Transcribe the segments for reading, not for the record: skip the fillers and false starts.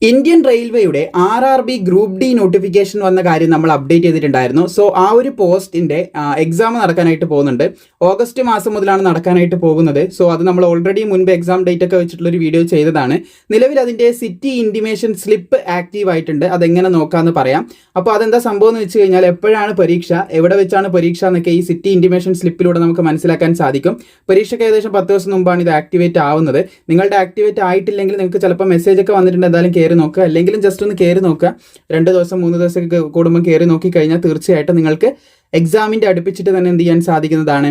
Indian റെയിൽവേയുടെ RRB group D notification വന്ന കാര്യം നമ്മൾ അപ്ഡേറ്റ് ചെയ്തിട്ടുണ്ടായിരുന്നു. സോ ആ ഒരു പോസ്റ്റിൻ്റെ എക്സാം നടക്കാനായിട്ട് പോകുന്നുണ്ട്. ഓഗസ്റ്റ് മാസം മുതലാണ് നടക്കാനായിട്ട് പോകുന്നത്. സോ അത് നമ്മൾ ഓൾറെഡി മുൻപ് എക്സാം ഡേറ്റ് ഒക്കെ വെച്ചിട്ടുള്ളൊരു വീഡിയോ ചെയ്തതാണ്. നിലവിൽ അതിൻ്റെ സിറ്റി ഇൻറ്റിമേഷൻ സ്ലിപ്പ് ആക്റ്റീവ് ആയിട്ടുണ്ട്. അതെങ്ങനെ നോക്കാമെന്ന് പറയാം. അപ്പോൾ അതെന്താ സംഭവം എന്ന് വെച്ച് കഴിഞ്ഞാൽ എപ്പോഴാണ് പരീക്ഷ, എവിടെ വെച്ചാണ് പരീക്ഷ എന്നൊക്കെ ഈ സിറ്റി ഇൻറ്റിമേഷൻ സ്ലിപ്പിലൂടെ നമുക്ക് മനസ്സിലാക്കാൻ സാധിക്കും. പരീക്ഷയ്ക്ക് ഏകദേശം 10 ദിവസം മുമ്പാണ് ഇത് ആക്ടിവേറ്റ് ആവുന്നത്. നിങ്ങളുടെ ആക്ടിവേറ്റ് ആയിട്ടില്ലെങ്കിൽ നിങ്ങൾക്ക് ചിലപ്പോൾ മെസ്സേജ് ഒക്കെ വന്നിട്ടുണ്ട്, എന്തായാലും കയറി നോക്കുക. അല്ലെങ്കിലും ജസ്റ്റ് ഒന്ന് കയറി നോക്കുക. 2 ദിവസം 3 ദിവസം കൂടുമ്പോൾ കയറി നോക്കിക്കഴിഞ്ഞാൽ തീർച്ചയായിട്ടും നിങ്ങൾക്ക് എക്സാമിൻ്റെ അടുപ്പിച്ചിട്ട് തന്നെ എന്ത് ചെയ്യാൻ സാധിക്കുന്നതാണ്.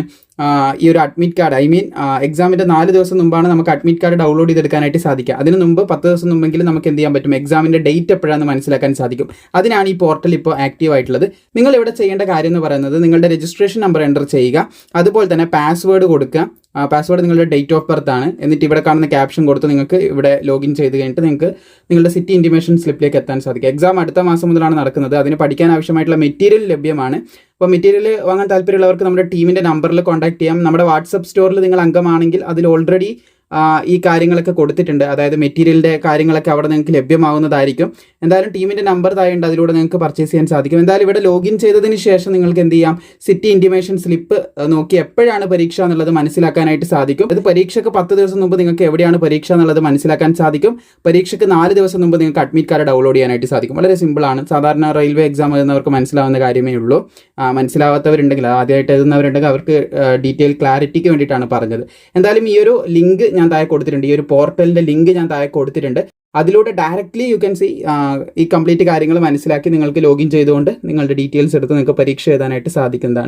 ഈ ഒരു അഡ്മിറ്റ് കാർഡ് എക്സാമിൻ്റെ 4 ദിവസം മുമ്പാണ് നമുക്ക് അഡ്മിറ്റ് കാർഡ് ഡൗൺലോഡ് ചെയ്തെടുക്കാനായിട്ട് സാധിക്കുക. അതിന് മുമ്പ് 10 ദിവസം മുമ്പെങ്കിലും നമുക്ക് എന്ത് ചെയ്യാൻ പറ്റും, എക്സാമിൻ്റെ ഡേറ്റ് എപ്പോഴാണെന്ന് മനസ്സിലാക്കാൻ സാധിക്കും. അതിനാണ് ഈ പോർട്ടൽ ഇപ്പോൾ ആക്റ്റീവ് ആയിട്ടുള്ളത്. നിങ്ങൾ ഇവിടെ ചെയ്യേണ്ട കാര്യം എന്ന് പറയുന്നത് നിങ്ങളുടെ രജിസ്ട്രേഷൻ നമ്പർ എൻ്റർ ചെയ്യുക. അതുപോലെ തന്നെ പാസ്വേഡ് കൊടുക്കുക. പാസ്വേഡ് നിങ്ങളുടെ ഡേറ്റ് ഓഫ് ബർത്ത് ആണ്. എന്നിട്ട് ഇവിടെ കാണുന്ന ക്യാപ്ഷൻ കൊടുത്ത് നിങ്ങൾക്ക് ഇവിടെ ലോഗിൻ ചെയ്ത് കഴിഞ്ഞിട്ട് നിങ്ങൾക്ക് നിങ്ങളുടെ സിറ്റി ഇൻറ്റിമേഷൻ സ്ലിപ്പിലേക്ക് എത്താൻ സാധിക്കും. എക്സാം അടുത്ത മാസം മുതലാണ് നടക്കുന്നത്. അതിന് പഠിക്കാൻ ആവശ്യമായിട്ടുള്ള മെറ്റീരിയൽ ലഭ്യമാണ്. അപ്പോൾ മെറ്റീരിയൽ വാങ്ങാൻ താല്പര്യമുള്ളവർക്ക് നമ്മുടെ ടീമിൻ്റെ നമ്പറിൽ കോൺടാക്ട് ചെയ്യാം. നമ്മുടെ വാട്സപ്പ് സ്റ്റോറിൽ നിങ്ങൾ അംഗമാണെങ്കിൽ അതിൽ ഓൾറെഡി ഈ കാര്യങ്ങളൊക്കെ കൊടുത്തിട്ടുണ്ട്. അതായത് മെറ്റീരിയലിൻ്റെ കാര്യങ്ങളൊക്കെ അവിടെ നിങ്ങൾക്ക് ലഭ്യമാവുന്നതായിരിക്കും. എന്തായാലും ടീമിൻ്റെ നമ്പർ താഴെയുണ്ട്, അതിലൂടെ നിങ്ങൾക്ക് പർച്ചേസ് ചെയ്യാൻ സാധിക്കും. എന്തായാലും ഇവിടെ ലോഗിൻ ചെയ്തതിന് ശേഷം നിങ്ങൾക്ക് എന്ത് ചെയ്യാം, സിറ്റി ഇൻറ്റിമേഷൻ സ്ലിപ്പ് നോക്കി എപ്പോഴാണ് പരീക്ഷ എന്നുള്ളത് മനസ്സിലാക്കാനായിട്ട് സാധിക്കും. അത് പരീക്ഷയ്ക്ക് 10 ദിവസം മുമ്പ് നിങ്ങൾക്ക് എവിടെയാണ് പരീക്ഷ എന്നുള്ളത് മനസ്സിലാക്കാൻ സാധിക്കും. പരീക്ഷയ്ക്ക് 4 ദിവസം മുമ്പ് നിങ്ങൾക്ക് അഡ്മിറ്റ് കാർഡ് ഡൗൺലോഡ് ചെയ്യാനായിട്ട് സാധിക്കും. വളരെ സിമ്പിളാണ്. സാധാരണ റെയിൽവേ എക്സാം എഴുതുന്നവർക്ക് മനസ്സിലാവുന്ന കാര്യമേ ഉള്ളൂ. മനസ്സിലാവാത്തവരുണ്ടെങ്കിൽ, ആദ്യമായിട്ട് എഴുതുന്നവരുണ്ടെങ്കിൽ അവർക്ക് ഡീറ്റെയിൽ ക്ലാരിറ്റിക്ക് വേണ്ടിയിട്ടാണ് പറഞ്ഞത്. എന്തായാലും ഈ ഒരു ലിങ്ക് ഞാൻ താഴെ കൊടുത്തിട്ടുണ്ട്. ഈ ഒരു പോർട്ടലിൻ്റെ ലിങ്ക് ഞാൻ താഴെ കൊടുത്തിട്ടുണ്ട്. അതിലൂടെ ഡയറക്റ്റ്ലി യു ക്യാൻ സി ഈ കംപ്ലീറ്റ് കാര്യങ്ങൾ മനസ്സിലാക്കി നിങ്ങൾക്ക് ലോഗിൻ ചെയ്തുകൊണ്ട് നിങ്ങളുടെ ഡീറ്റെയിൽസ് എടുത്ത് നിങ്ങൾക്ക് പരീക്ഷ എഴുതാനായിട്ട് സാധിക്കുന്നതാണ്.